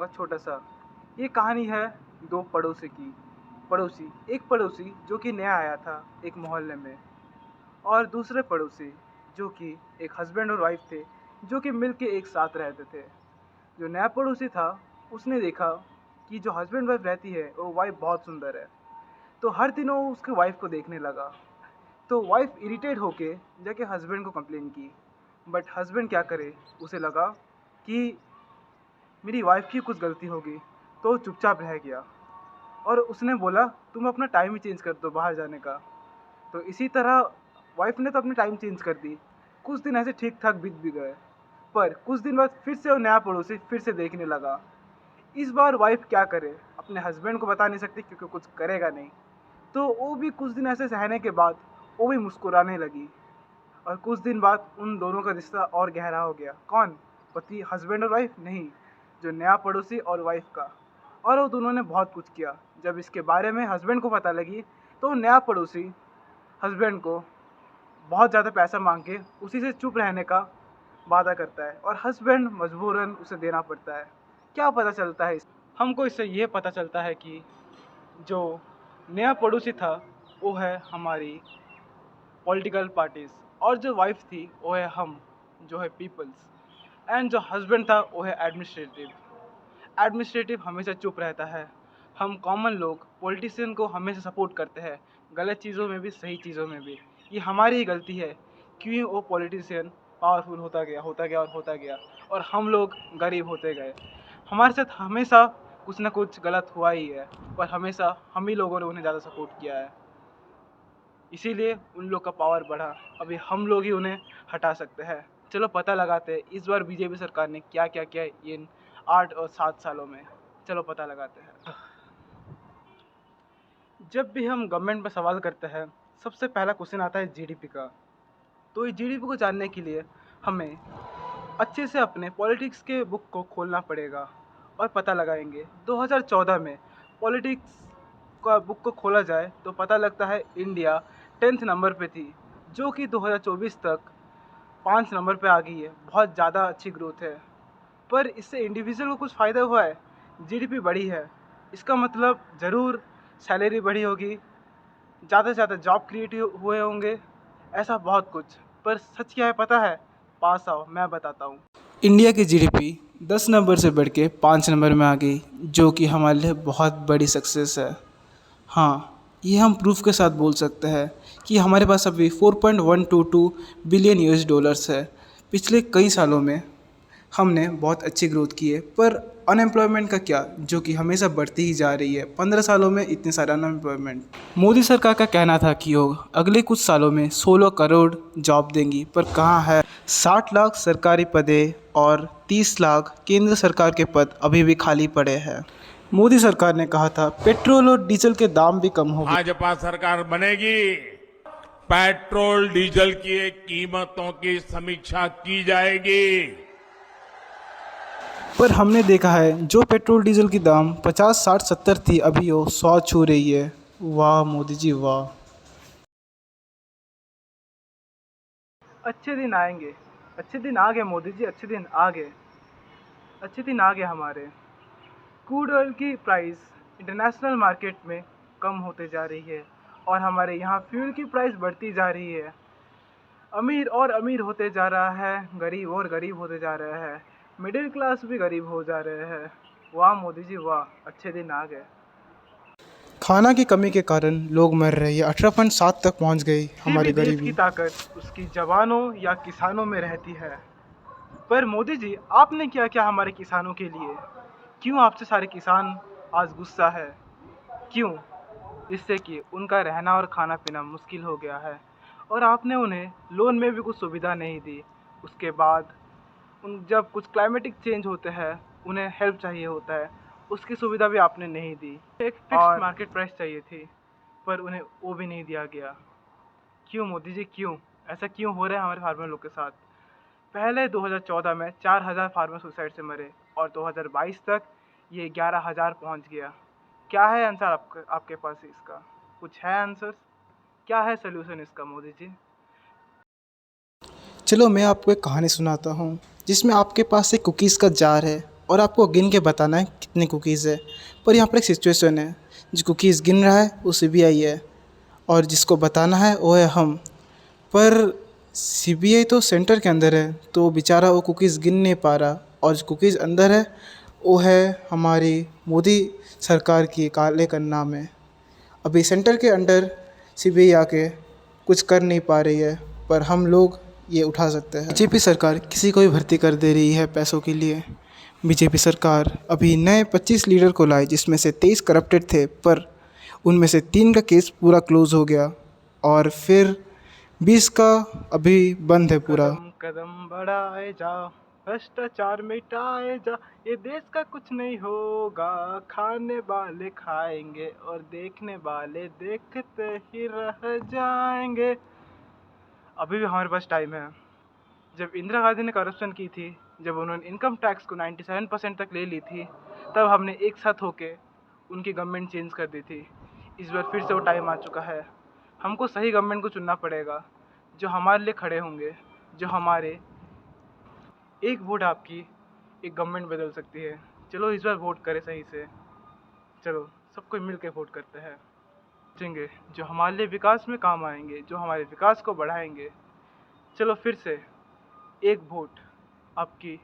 बहुत छोटा सा। ये कहानी है दो पड़ोसी की। एक पड़ोसी जो कि नया आया था एक मोहल्ले में, और दूसरे पड़ोसी जो कि एक हस्बैंड और वाइफ थे, जो कि मिल के एक साथ रहते थे। जो नया पड़ोसी था उसने देखा कि जो हस्बैंड वाइफ रहती है वो वाइफ बहुत सुंदर है, तो हर दिन वो उसके वाइफ को देखने लगा। तो वाइफ इरिटेट होके जाके हस्बैंड को कंप्लेन की। बट हस्बैंड क्या करे, उसे लगा कि मेरी वाइफ की कुछ गलती होगी, तो चुपचाप रह गया। और उसने बोला तुम अपना टाइम ही चेंज कर दो बाहर जाने का। तो इसी तरह वाइफ ने तो अपनी टाइम चेंज कर दी। कुछ दिन ऐसे ठीक ठाक बीत भी गए, पर कुछ दिन बाद फिर से वो नया पड़ोसी फिर से देखने लगा। इस बार वाइफ क्या करे, अपने हस्बैंड को बता नहीं सकती क्योंकि कुछ करेगा नहीं। तो वो भी कुछ दिन ऐसे सहने के बाद वो भी मुस्कुराने लगी, और कुछ दिन बाद उन दोनों का रिश्ता और गहरा हो गया। कौन? पति, हस्बैंड और वाइफ नहीं, जो नया पड़ोसी और वाइफ का। और वो दोनों ने बहुत कुछ किया। जब इसके बारे में हस्बैंड को पता लगी तो नया पड़ोसी हस्बैंड को बहुत ज़्यादा पैसा मांग के उसी से चुप रहने का वादा करता है, और हस्बैंड मजबूरन उसे देना पड़ता है। क्या पता चलता है हमको इससे ये पता चलता है कि जो नया पड़ोसी था वो है हमारी पॉलिटिकल पार्टीज़, और जो वाइफ थी वो है हम, जो है पीपल्स। एंड जो हस्बैंड था वो है एडमिनिस्ट्रेटिव। एडमिनिस्ट्रेटिव हमेशा चुप रहता है। हम कॉमन लोग पॉलिटिशियन को हमेशा सपोर्ट करते हैं, गलत चीज़ों में भी सही चीज़ों में भी। ये हमारी ही गलती है क्यों वो पॉलिटिशियन पावरफुल होता गया और हम लोग गरीब होते गए। हमारे साथ हमेशा कुछ ना कुछ गलत हुआ ही है, पर हमेशा हम ही लोगों ने उन्हें ज़्यादा सपोर्ट किया है, इसीलिए उन लोग का पावर बढ़ा। अभी हम लोग ही उन्हें हटा सकते हैं। चलो पता लगाते हैं इस बार बीजेपी सरकार ने क्या क्या किया इन 8 और 7 सालों में। चलो पता लगाते हैं। जब भी हम गवर्नमेंट में सवाल करते हैं, सबसे पहला क्वेश्चन आता है जीडीपी का। तो इस जीडीपी को जानने के लिए हमें अच्छे से अपने पॉलिटिक्स के बुक को खोलना पड़ेगा, और पता लगाएंगे 2014 में पॉलिटिक्स का बुक को खोला जाए तो पता लगता है इंडिया 10th नंबर पे थी, जो कि 2024 तक 5 नंबर पे आ गई है। बहुत ज़्यादा अच्छी ग्रोथ है, पर इससे इंडिविजुअल को कुछ फ़ायदा हुआ है? जीडीपी बढ़ी है, इसका मतलब ज़रूर सैलरी बढ़ी होगी, ज़्यादा से ज़्यादा जॉब क्रिएट हुए होंगे, ऐसा बहुत कुछ। पर सच क्या है पता है? पास आओ मैं बताता हूँ। इंडिया की जीडीपी 10 नंबर से बढ़ के 5 नंबर में आ गई, जो कि हमारे लिए बहुत बड़ी सक्सेस है। हाँ, ये हम प्रूफ के साथ बोल सकते हैं कि हमारे पास अभी 4.122 बिलियन यूएस डॉलर्स है। पिछले कई सालों में हमने बहुत अच्छी ग्रोथ की है, पर अनएम्प्लॉयमेंट का क्या, जो कि हमेशा बढ़ती ही जा रही है। 15 सालों में इतने सारे अनएम्प्लॉयमेंट। मोदी सरकार का कहना था कि वो अगले कुछ सालों में 16 करोड़ जॉब देंगी, पर कहाँ है? 60 लाख सरकारी पदे और 30 लाख केंद्र सरकार के पद अभी भी खाली पड़े हैं। मोदी सरकार ने कहा था पेट्रोल और डीजल के दाम भी कम हो गए। भाजपा सरकार बनेगी, पेट्रोल डीजल की कीमतों की समीक्षा की जाएगी। पर हमने देखा है जो पेट्रोल डीजल की दाम 50, 60, 70 थी, अभी वो 100 छू रही है। वाह मोदी जी वाह। अच्छे दिन आएंगे, अच्छे दिन आ गए मोदी जी, अच्छे दिन आ गए, अच्छे दिन आ गए हमारे। क्रूड ऑयल की प्राइस इंटरनेशनल मार्केट में कम होते जा रही है, और हमारे यहाँ फ्यूल की प्राइस बढ़ती जा रही है। अमीर और अमीर होते जा रहा है, गरीब और गरीब होते जा रहा है, मिडिल क्लास भी गरीब हो जा रहे हैं। वाह मोदी जी वाह, अच्छे दिन आ गए। खाना की कमी के कारण लोग मर रहे हैं, 18.7 तक पहुंच गई हमारी गरीबी। देश की ताकत उसकी जवानों या किसानों में रहती है। पर मोदी जी आपने क्या क्या हमारे किसानों के लिए? क्यों आपसे सारे किसान आज गुस्सा है? क्यों? इससे कि उनका रहना और खाना पीना मुश्किल हो गया है, और आपने उन्हें लोन में भी कुछ सुविधा नहीं दी। उसके बाद उन जब कुछ क्लाइमेटिक चेंज होते हैं, उन्हें हेल्प चाहिए होता है, उसकी सुविधा भी आपने नहीं दी। एक फिक्स्ड मार्केट प्राइस चाहिए थी, पर उन्हें वो भी नहीं दिया गया। क्यों मोदी जी क्यों? ऐसा क्यों हो रहा है हमारे फार्मर लोग के साथ? पहले 2014 में 4000 फार्मर सुसाइड से मरे, और 2022 तक ये 11000 पहुंच गया। क्या है आंसर आपके पास इसका? कुछ है आंसर? क्या है सोल्यूशन इसका मोदी जी? चलो मैं आपको एक कहानी सुनाता हूँ, जिसमें आपके पास एक कुकीज़ का जार है और आपको गिन के बताना है कितने कुकीज़ है। पर यहाँ पर एक सिचुएशन है, जो कुकीज़ गिन रहा है वो सीबीआई है और जिसको बताना है वो है हम। पर सीबीआई तो सेंटर के अंदर है, तो बेचारा वो कुकीज़ गिन नहीं पा रहा, और जो कुकीज़ अंदर है वो है हमारी मोदी सरकार की काले कन्ना में। अभी सेंटर के अंडर सीबीआई आके कुछ कर नहीं पा रही है, पर हम लोग ये उठा सकते हैं। बीजेपी सरकार किसी को भी भर्ती कर दे रही है पैसों के लिए। बीजेपी सरकार अभी नए 25 लीडर को लाई, जिसमें से 23 करप्टेड थे, पर उनमें से 3 का केस पूरा क्लोज़ हो गया और फिर 20 का अभी बंद है पूरा। कदम कदम बढ़ाए जा, भ्रष्टाचार मिटाए जा, ये देश का कुछ नहीं होगा, खाने वाले खाएंगे और देखने वाले देखते ही रह जाएंगे। अभी भी हमारे पास टाइम है। जब इंदिरा गांधी ने करप्शन की थी, जब उन्होंने इनकम टैक्स को 97% तक ले ली थी, तब हमने एक साथ होके उनकी गवर्नमेंट चेंज कर दी थी। इस बार फिर से वो टाइम आ चुका है। हमको सही गवर्नमेंट को चुनना पड़ेगा, जो हमारे लिए खड़े होंगे, जो हमारे एक वोट आपकी एक गवर्नमेंट बदल सकती है। चलो इस बार वोट करें सही से। चलो सबको मिल के वोट करते हैं, सोचेंगे जो हमारे लिए विकास में काम आएंगे, जो हमारे विकास को बढ़ाएंगे। चलो फिर से एक वोट आपकी